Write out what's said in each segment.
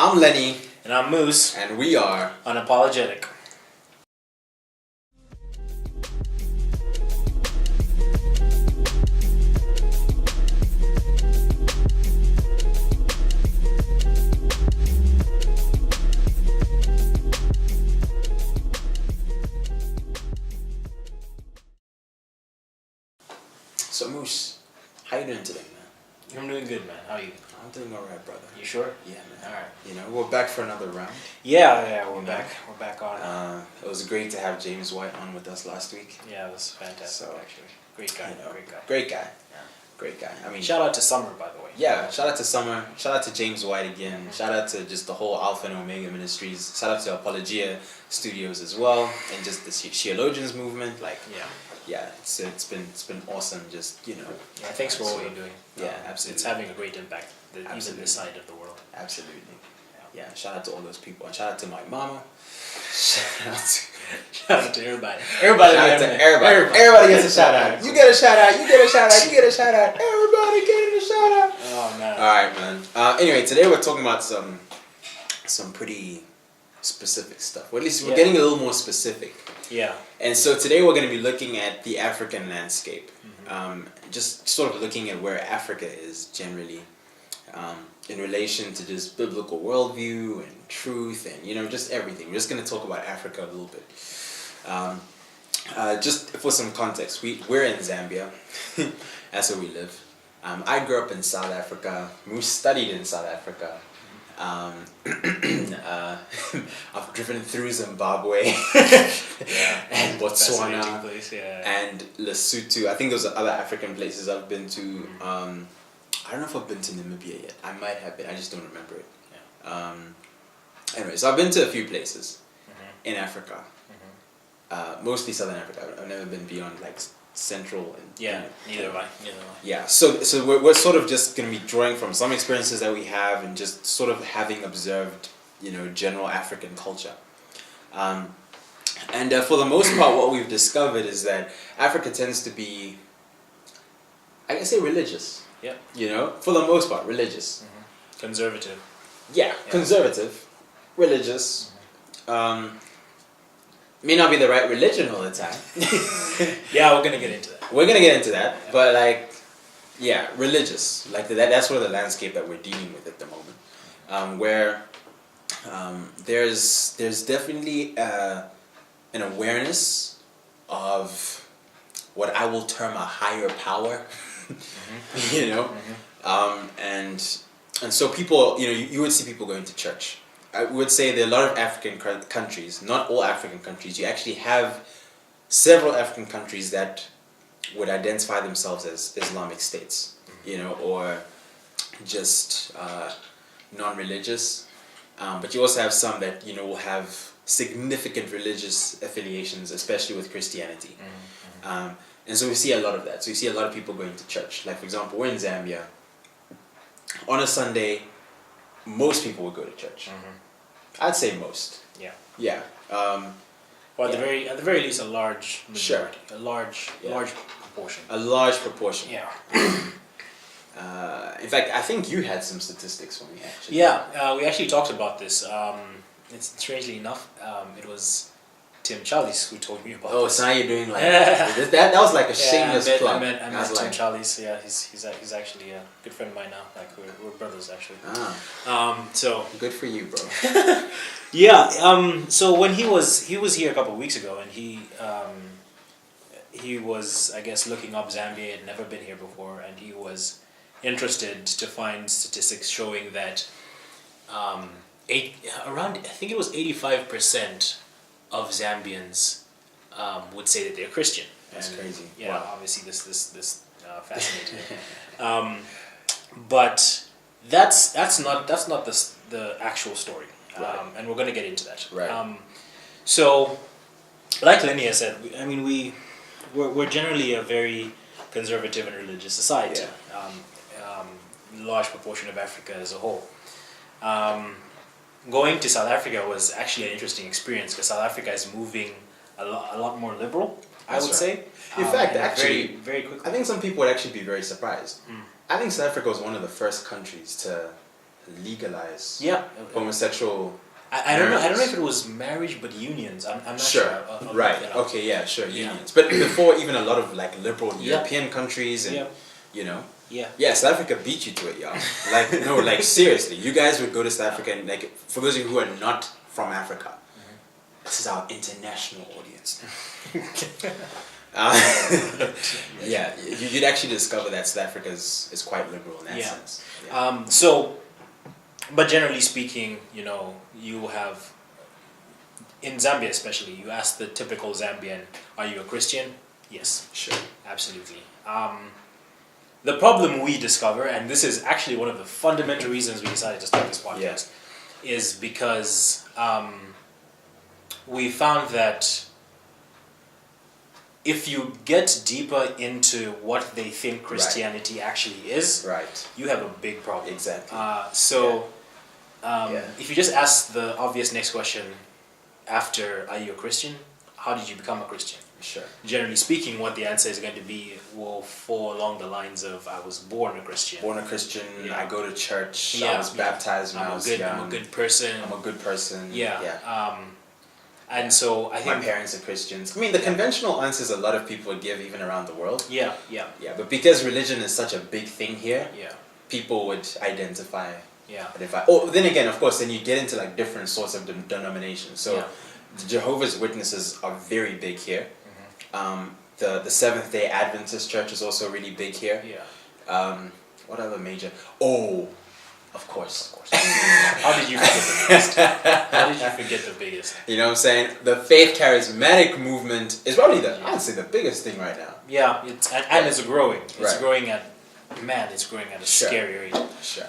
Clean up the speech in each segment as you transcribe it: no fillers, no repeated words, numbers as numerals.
I'm Lenny. And I'm Moose. And we are Unapologetic. So Moose, how you doing today, man? I'm doing good, man. How are you? I'm doing alright, brother. You sure? Yeah, man. Alright. You know, we're back for another round. Yeah, we're back. We're back on. It was great to have James White on with us last week. Yeah, it was fantastic, actually. Great guy. You know, great guy. Great guy. Yeah. Great guy. I mean, shout out to Summer, by the way. Yeah, shout out to Summer. Shout out to James White again. Mm-hmm. Shout out to just the whole Alpha and Omega Ministries. Shout out to Apologia Studios as well, and just the Theologians movement. Like, yeah, it's been awesome. Just Yeah, thanks for what you're doing. Yeah, absolutely. It's having a great impact, even this side of the world. Absolutely. Yeah, shout out to all those people, and shout out to my mama. Shout out to everybody. Everybody gets a shout out. You get a shout out. You get a shout out. You get a shout out. Everybody getting a shout out. Oh man. All right, man. Anyway, today we're talking about some pretty specific stuff. Or at least we're getting a little more specific. Yeah. And so today we're going to be looking at the African landscape. Just sort of looking at where Africa is generally. In relation to just biblical worldview and truth and just everything. We're just going to talk about Africa a little bit. Just for some context, we're in Zambia. That's where we live. I grew up in South Africa. We studied in South Africa. I've driven through Zimbabwe and Botswana and Lesotho. I think those are other African places I've been to. I don't know if I've been to Namibia yet. I might have been. I just don't remember it. Yeah. Anyway, so I've been to a few places in Africa. Mostly Southern Africa. I've never been beyond like Central and neither have I. Yeah. So we're sort of just going to be drawing from some experiences that we have and just sort of having observed general African culture. And for the most part, what we've discovered is that Africa tends to be, I guess, religious. Yeah. For the most part, religious. Conservative. Yeah, conservative, religious. May not be the right religion all the time. Yeah, we're gonna get into that. We're gonna get into that, but religious. Like that's sort of the landscape that we're dealing with at the moment, where there's definitely an awareness of what I will term a higher power. And so people, you would see people going to church. I would say there are a lot of African countries, not all African countries. You actually have several African countries that would identify themselves as Islamic states, or just non-religious. But you also have some that, will have significant religious affiliations, especially with Christianity. And so we see a lot of that. So you see a lot of people going to church. Like, for example, we're in Zambia. On a Sunday, most people would go to church. I'd say most. Yeah. Yeah. Well, at the very least, a large majority. Sure. A large proportion. A large proportion. Yeah. In fact, I think you had some statistics for me, actually. Yeah, we actually talked about this. Strangely enough, it was Tim Charles who told me about this. So now you're doing like that was like a shameless plug. I met Tim Charles. Yeah, he's actually a good friend of mine now. Like we're brothers actually. So good for you, bro. Yeah. So when he was here a couple of weeks ago, and he was, I guess, looking up Zambia. He had never been here before, and he was interested to find statistics showing that around, I think it was 85% of Zambians would say that they're Christian. That's crazy. Yeah, wow. Obviously this fascinating. But that's not the actual story, and we're going to get into that. Right. So, like Lenny has said, we're generally a very conservative and religious society. Yeah. Large proportion of Africa as a whole. Going to South Africa was actually an interesting experience because South Africa is moving a lot more liberal, I would say. In fact, actually, very, very quickly. I think some people would actually be very surprised. I think South Africa was one of the first countries to legalize Yeah. homosexual. I don't know. I don't know if it was marriage, but unions. I'm not Sure. sure. I'll Right. look that up. Okay. Yeah. Sure. Yeah. Unions. But before even a lot of like liberal Yeah. European countries and Yeah. you know. Yeah. Yeah, South Africa beat you to it, y'all. Like no, like seriously, you guys would go to South Africa and like for those of you who are not from Africa, this is our international audience. Yeah, you'd actually discover that South Africa is quite liberal in that Yeah. sense. Yeah. But generally speaking, you know, you have, in Zambia especially, you ask the typical Zambian, are you a Christian? Yes. Sure. Absolutely. The problem we discover, and this is actually one of the fundamental reasons we decided to start this podcast, is because we found that if you get deeper into what they think Christianity actually is, Right. you have a big problem. Exactly. If you just ask the obvious next question after, are you a Christian? How did you become a Christian? Sure. Generally speaking, what the answer is going to be will fall along the lines of, I was born a Christian. Born a Christian. Yeah. I go to church. Yeah, I was baptized when I was young. I'm a good person. I'm a good person. Yeah. Yeah. And so I think My parents are Christians. I mean, the conventional answers a lot of people would give even around the world. Yeah. Yeah, but because religion is such a big thing here, Yeah. people would identify. Yeah. Oh, then again, of course, then you get into like different sorts of denominations. So, Yeah. the Jehovah's Witnesses are very big here. The Seventh Day Adventist Church is also really big here. Yeah. What other major? Oh, of course. How did you forget the biggest? How did you forget the biggest? You know what I'm saying? The faith charismatic movement is probably I'd say the biggest thing right now. Yeah, and it's growing. It's Right. growing at a Sure. scary rate. Sure.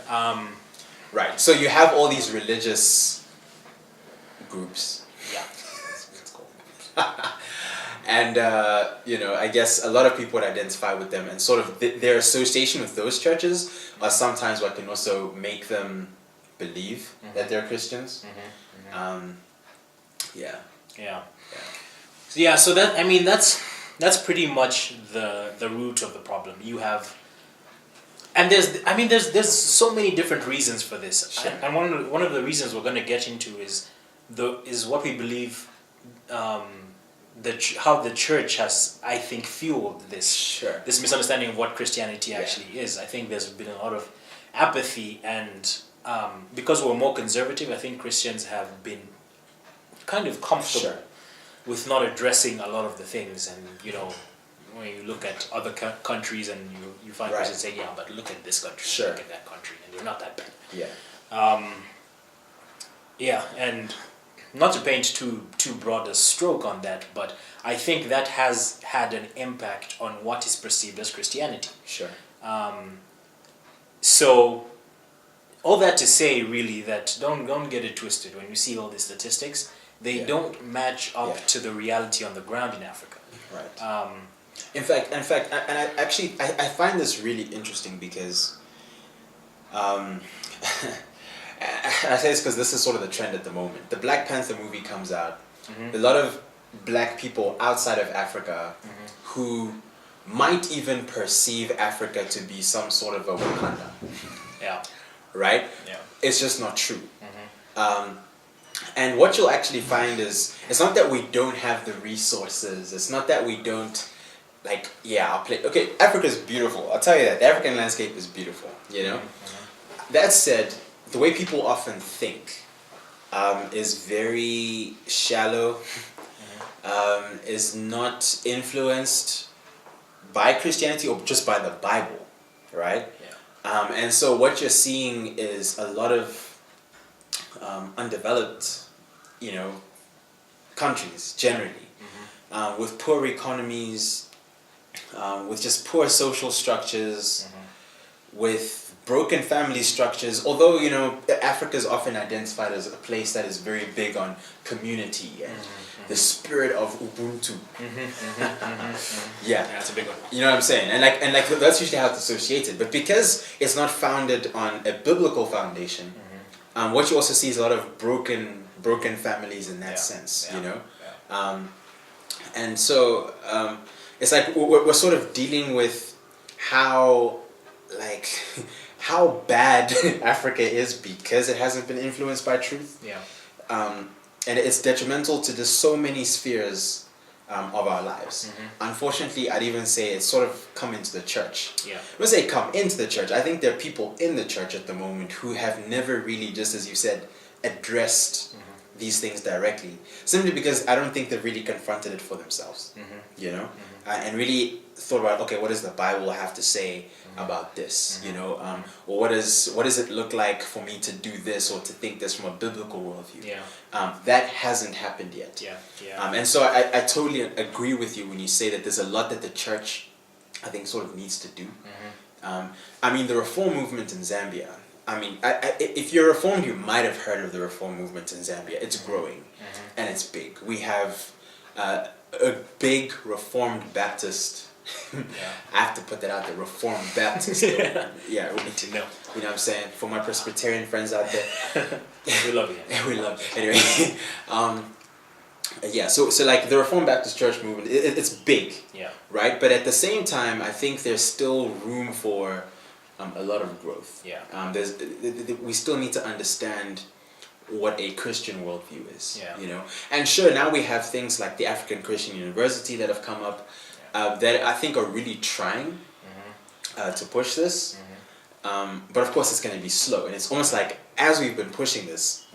Right. So you have all these religious groups. Yeah. Let's call them. And I guess a lot of people would identify with them, and sort of their association with those churches are sometimes what can also make them believe that they're Christians. Yeah. Yeah. Yeah. So that's pretty much the root of the problem. You have, and there's so many different reasons for this. Sure. And one of the reasons we're going to get into is what we believe. How the church has, I think, fueled this this misunderstanding of what Christianity actually is. I think there's been a lot of apathy, and because we're more conservative, I think Christians have been kind of comfortable with not addressing a lot of the things. And when you look at other countries, and you find Christians saying, "Yeah, but look at this country, look at that country, and they're not that bad." Yeah. And not to paint too broad a stroke on that, but I think that has had an impact on what is perceived as Christianity. Sure. So, all that to say, really, that don't get it twisted. When you see all these statistics, they don't match up to the reality on the ground in Africa. Right. In fact, I find this really interesting because, and I say this because this is sort of the trend at the moment. The Black Panther movie comes out. A lot of black people outside of Africa who might even perceive Africa to be some sort of a Wakanda. Yeah. Right? Yeah. It's just not true. And what you'll actually find is, it's not that we don't have the resources. It's not that we don't, Africa's beautiful. I'll tell you that. The African landscape is beautiful, That said, the way people often think is very shallow, is not influenced by Christianity or just by the Bible, right? Yeah. And so what you're seeing is a lot of undeveloped, countries generally, with poor economies, with just poor social structures, with broken family structures. Although Africa is often identified as a place that is very big on community and the spirit of Ubuntu. Yeah, that's a big one. You know what I'm saying? And that's usually how it's associated. But because it's not founded on a biblical foundation, what you also see is a lot of broken families in that sense. And so it's like we're sort of dealing with how how bad Africa is because it hasn't been influenced by truth. Yeah. And it's detrimental to just so many spheres of our lives. Unfortunately, I'd even say it's sort of come into the church. Yeah. When I say come into the church, I think there are people in the church at the moment who have never really, just as you said, addressed these things directly. Simply because I don't think they've really confronted it for themselves. You know? And really thought about, okay, what does the Bible have to say about this? You know? Or what does it look like for me to do this or to think this from a biblical worldview? Yeah. That hasn't happened yet. Yeah. Yeah. And so I totally agree with you when you say that there's a lot that the church, I think, sort of needs to do. I mean, the reform movement in Zambia, I mean, if you're reformed, you might have heard of the reform movement in Zambia. It's growing and it's big. We have a big Reformed Baptist. I have to put that out there, Reformed Baptist. Yeah, we need to know. You know what I'm saying? For my Presbyterian friends out there. We love you. We love you. Anyway, yeah, so like the Reformed Baptist Church movement, it's big. Yeah. Right? But at the same time, I think there's still room for a lot of growth. Yeah. We still need to understand what a Christian worldview is. Yeah. You know, and sure, now we have things like the African Christian University that have come up that I think are really trying to push this. But of course, it's going to be slow, and it's almost like as we've been pushing this.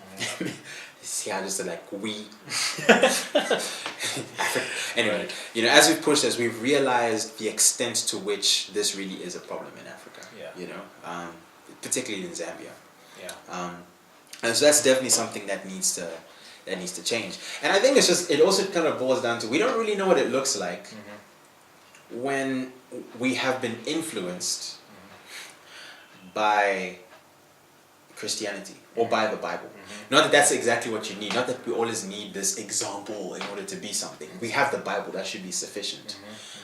See how just like we. Anyway, right. You know, as we've pushed this, we've realized the extent to which this really is a problem in Africa. Yeah. You know, particularly in Zambia. Yeah. And so that's definitely something that needs to change. And I think it also kind of boils down to we don't really know what it looks like when we have been influenced by Christianity or by the Bible. Not that that's exactly what you need. Not that we always need this example in order to be something. We have the Bible, that should be sufficient.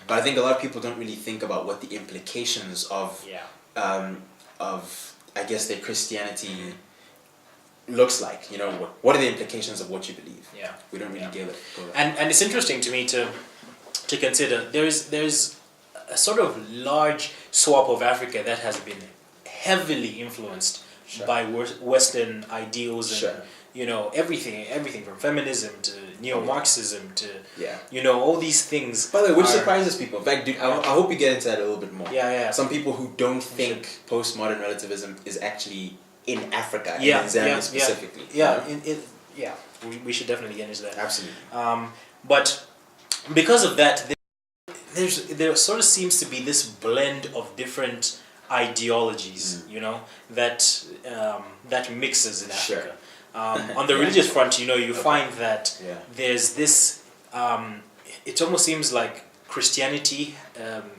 But I think a lot of people don't really think about what the implications of I guess their Christianity looks like. You know, what are the implications of what you believe? Yeah. We don't really give it. And it's interesting to me to consider there's a sort of large swath of Africa that has been heavily influenced by Western ideals and you know everything from feminism to neo-Marxism to you know all these things. By the way, which surprises people. In fact, dude, I hope you get into that a little bit more. Yeah. Some people who don't think postmodern relativism is actually in Africa and in Zambia specifically. We should definitely get into that. Absolutely. But because of that, there sort of seems to be this blend of different ideologies, you know, that mixes in Africa. On the religious front, you know, you find that there's this. It almost seems like Christianity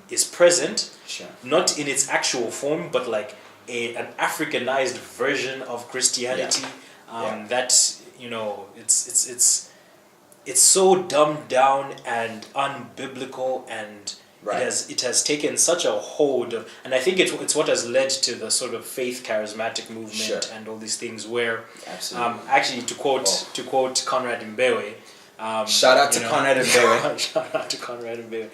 is present, not in its actual form, but like an Africanized version of Christianity. That you know, it's so dumbed down and unbiblical and. It has taken such a hold of, and I think it's what has led to the sort of faith charismatic movement and all these things where actually to quote Conrad Mbewe, shout out to Conrad Mbewe. Shout out to Conrad Mbewe.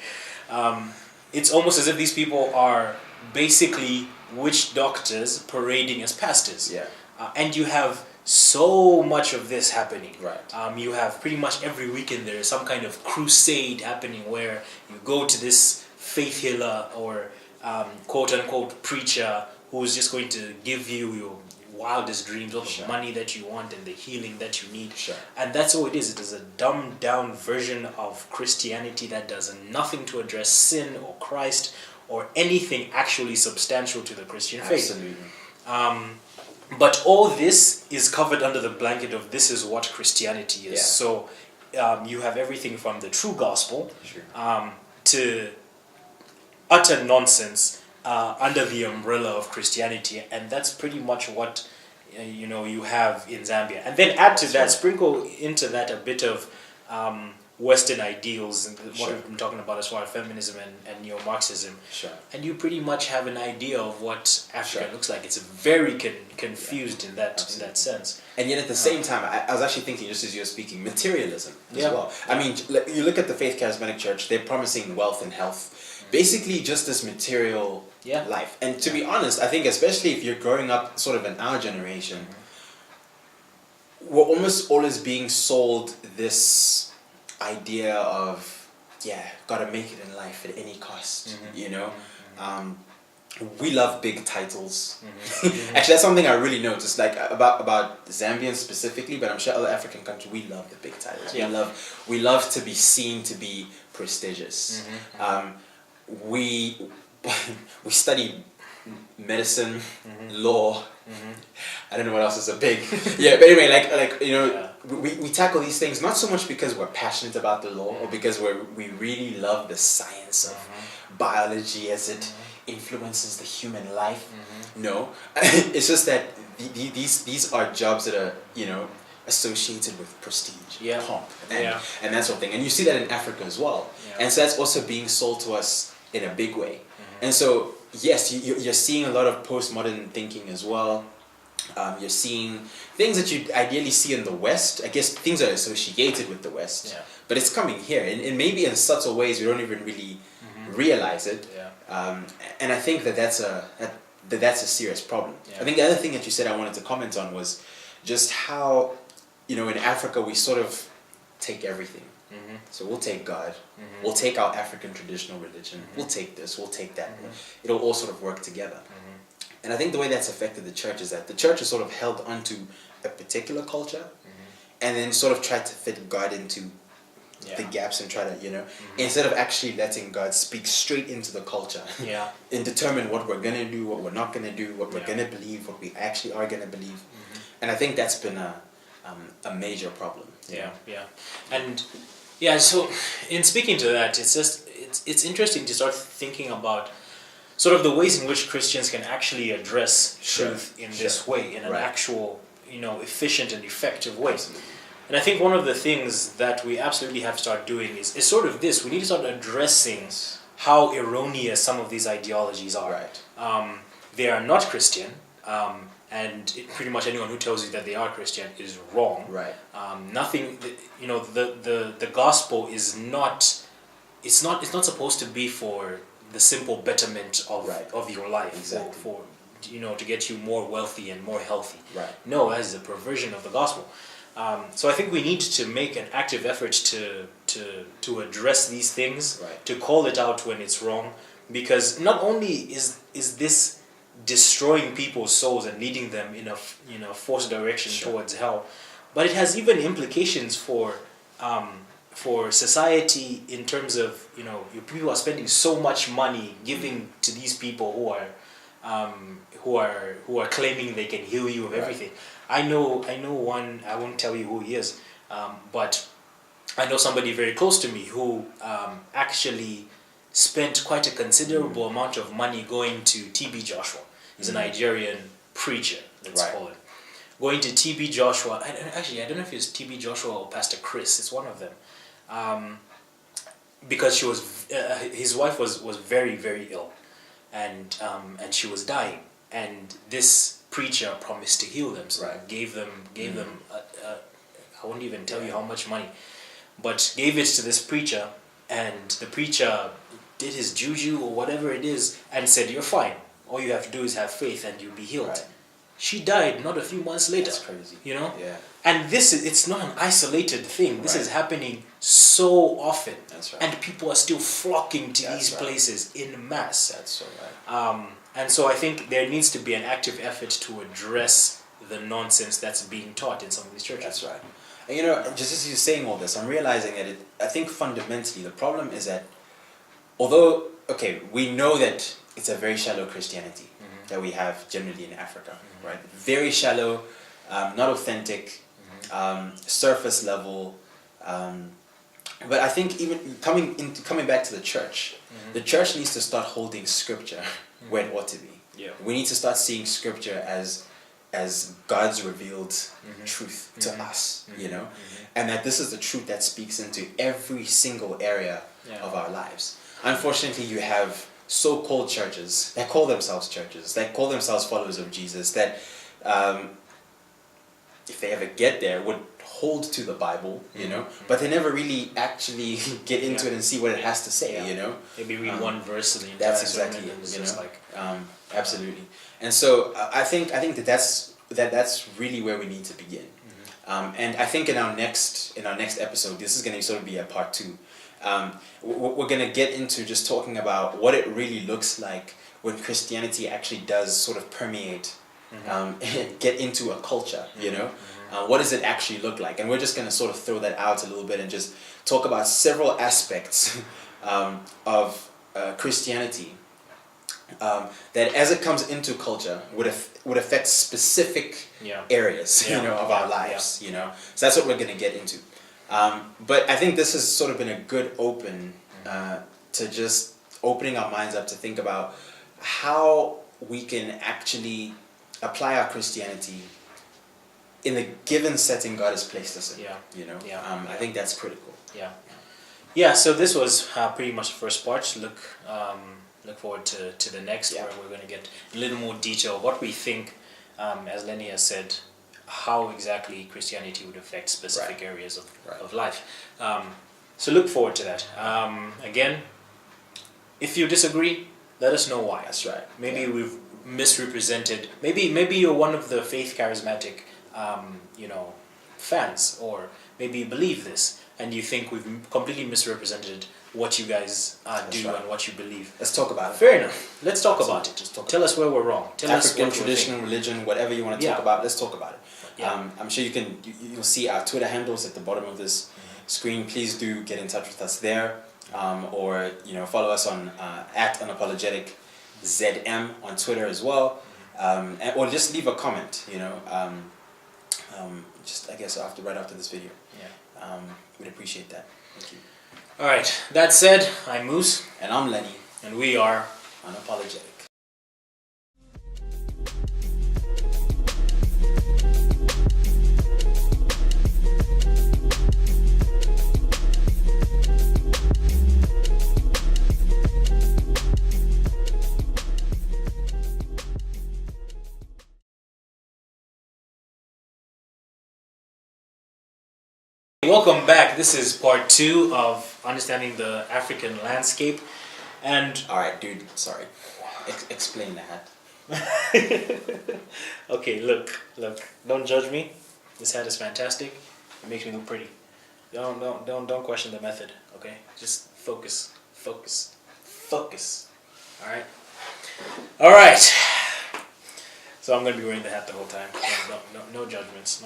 It's almost as if these people are basically witch doctors parading as pastors. And you have so much of this happening. You have pretty much every weekend there is some kind of crusade happening where you go to this faith healer or quote unquote preacher who's just going to give you your wildest dreams, all the money that you want and the healing that you need. And that's all it is. It is a dumbed down version of Christianity that does nothing to address sin or Christ or anything actually substantial to the Christian faith. But all this is covered under the blanket of this is what Christianity is. So you have everything from the true gospel to utter nonsense under the umbrella of Christianity, and that's pretty much what you know you have in Zambia. And then add to that, sprinkle into that a bit of Western ideals and what we've been talking about as far as feminism and neo-Marxism, and you pretty much have an idea of what Africa looks like. It's very confused in that sense. And yet at the same time, I was actually thinking, just as you were speaking, materialism as well. I mean, you look at the Faith Charismatic Church; they're promising wealth and health, basically just this material life. And to be honest, I think especially if you're growing up sort of in our generation, we're almost always being sold this idea of, gotta make it in life at any cost, you know? We love big titles. Actually, that's something I really noticed, like about Zambians specifically, but I'm sure other African countries, we love the big titles. We love to be seen to be prestigious. We study medicine, law. I don't know what else is a big. But anyway, like you know, we tackle these things not so much because we're passionate about the law or because we really love the science of biology as it influences the human life. No, it's just that these are jobs that are, you know, associated with prestige, pomp, and that sort of thing. And you see that in Africa as well. And so that's also being sold to us in a big way. And so yes, you're seeing a lot of postmodern thinking as well. You're seeing things that you ideally see in the West. I guess things are associated with the West, but it's coming here, and maybe in subtle ways we don't even really realize it. And I think that's a serious problem. I think the other thing that you said I wanted to comment on was just how, you know, in Africa we sort of take everything. So we'll take God, we'll take our African traditional religion, we'll take this, we'll take that. It'll all sort of work together. And I think the way that's affected the church is that the church has sort of held onto a particular culture and then sort of tried to fit God into the gaps and try to, you know, instead of actually letting God speak straight into the culture and determine what we're going to do, what we're not going to do, what we're going to believe, what we actually are going to believe. And I think that's been a major problem. And so in speaking to that, it's interesting to start thinking about sort of the ways in which Christians can actually address truth in this way, in an actual, you know, efficient and effective way. And I think one of the things that we absolutely have to start doing is sort of this. We need to start addressing how erroneous some of these ideologies are. They are not Christian, and pretty much anyone who tells you that they are Christian is wrong. Nothing, you know, the gospel is not. It's not supposed to be for the simple betterment of your life, for you know, to get you more wealthy and more healthy. No, that is a perversion of the gospel. So I think we need to make an active effort to address these things, to call it out when it's wrong, because not only is this destroying people's souls and leading them in a forced direction towards hell, but it has even implications for society in terms of, you know, people are spending so much money giving to these people who are claiming they can heal you of everything. I know one. I won't tell you who he is, but I know somebody very close to me who actually spent quite a considerable amount of money going to TB Joshua. He's a Nigerian preacher, let's call it. Going to TB Joshua. Actually, I don't know if it's TB Joshua or Pastor Chris. It's one of them. Because his wife was very, very ill, and she was dying, and this preacher promised to heal them, so gave them I won't even tell you how much money, but gave it to this preacher, and the preacher did his juju or whatever it is and said, "You're fine, all you have to do is have faith and you'll be healed." She died not a few months later. That's crazy. You know? And it's not an isolated thing. This is happening so often. And people are still flocking to these places in mass. That's so right. And so I think there needs to be an active effort to address the nonsense that's being taught in some of these churches. That's right. And you know, just as you're saying all this, I'm realizing that I think fundamentally the problem is that although, we know that it's a very shallow Christianity that we have generally in Africa, right? Very shallow, not authentic, surface level. But I think even coming back to the church needs to start holding scripture where it ought to be. We need to start seeing scripture as God's revealed truth to us, you know, and that this is the truth that speaks into every single area of our lives. Unfortunately, you have so-called churches that call themselves churches, that call themselves followers of Jesus, that if they ever get there, would hold to the Bible, you know, but they never really actually get into it and see what it has to say, you know. Maybe read one verse of the entire that's exactly sermon, and it's you just know, like absolutely. And so I think that's really where we need to begin. And I think in our next episode, this is going to sort of be a part 2. We're going to get into just talking about what it really looks like when Christianity actually does sort of permeate, get into a culture, you know. What does it actually look like? And we're just going to sort of throw that out a little bit and just talk about several aspects of Christianity that, as it comes into culture, would affect specific areas, you know, of our lives, you know. So that's what we're going to get into. But I think this has sort of been a good open to just opening our minds up to think about how we can actually apply our Christianity in the given setting God has placed us in. You know, I think that's critical. Yeah. So this was pretty much the first part. Look forward to the next, where we're going to get a little more detail of what we think, as Lenny has said, how exactly Christianity would affect specific areas of life. So look forward to that. Again, if you disagree, let us know why. That's right. Maybe we've misrepresented. Maybe you're one of the faith charismatic, fans, or maybe you believe this and you think we've completely misrepresented what you guys do and what you believe. Let's talk about it. Fair enough. Let's talk about it. Tell us where we're wrong. Tell African us what traditional religion, whatever you want to talk about. Let's talk about it. I'm sure you'll see our Twitter handles at the bottom of this screen. Please do get in touch with us there, or follow us on at unapologetic.zm on Twitter as well, or just leave a comment. Just I guess right after this video. We'd appreciate that. Thank you. All right. That said, I'm Moose, and I'm Lenny, and we are Unapologetic. Welcome back. This is part 2 of understanding the African landscape, and all right, dude. Sorry. Explain that. Okay, look. Don't judge me. This hat is fantastic. It makes me look pretty. Don't question the method. Okay, just focus. All right. So I'm gonna be wearing the hat the whole time. No judgments.